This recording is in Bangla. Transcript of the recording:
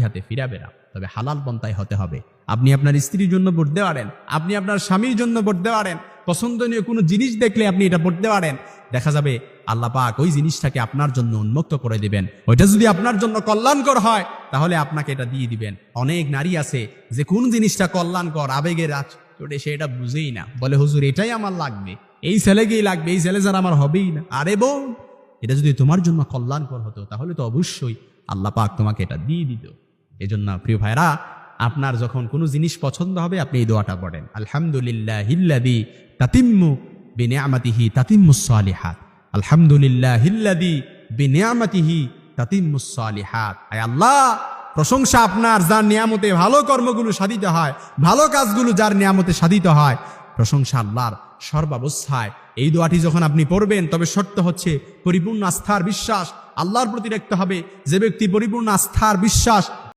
হাতে ফিরাবে না, তবে হালাল পন্থায় হতে হবে। আপনি আপনার স্ত্রীর জন্য পড়তে পারেন, আপনি আপনার স্বামীর জন্য পড়তে পারেন, পছন্দনীয় কোনো জিনিস দেখলে আপনি এটা পড়তে পারেন। দেখা যাবে আল্লাহ পাক ওই জিনিসটাকে আপনার জন্য উন্মুক্ত করে দিবেন। ওইটা যদি আপনার জন্য কল্যাণকর হয় তাহলে আপনাকে এটা দিয়ে দিবেন। অনেক নারী আছে যে কোন জিনিসটা কল্যাণকর আবেগের চোটে সে এটা বুঝেই না, বলে হুজুর এটাই আমার লাগবে, এই ছেলেকেই লাগবে, এই ছেলে যারা আমার হবেই না। আরে বোন, এটা যদি তোমার জন্য কল্যাণকর হতো তাহলে তো অবশ্যই আল্লাহ পাক তোমাকে এটা দিয়ে দিত। এজন্য প্রিয় ভাইরা, আপনার যখন কোনো জিনিস পছন্দ হবে আপনি এই দোয়াটা পড়েন, আলহামদুলিল্লাহিল্লাযী তাতিম্মু বিনিআমাতিহি তাতিম্মুস সালিহাত। আলহামদুলিল্লাহিল্লাযী বিনিআমাতিহি তাতিম্মুস সালিহাত। আয় আল্লাহ, প্রশংসা আপনার যার নিয়ামতে ভালো কর্মগুলো সাধিত হয়, ভালো কাজগুলো যার নিয়ামতে সাধিত হয়। প্রশংসা আল্লাহর সর্বাবস্থায়। এই দোয়াটি যখন আপনি পড়বেন তবে শর্ত হচ্ছে পরিপূর্ণ আস্থার বিশ্বাস আল্লাহর প্রতি রাখতে হবে। যে ব্যক্তি পরিপূর্ণ আস্থার বিশ্বাস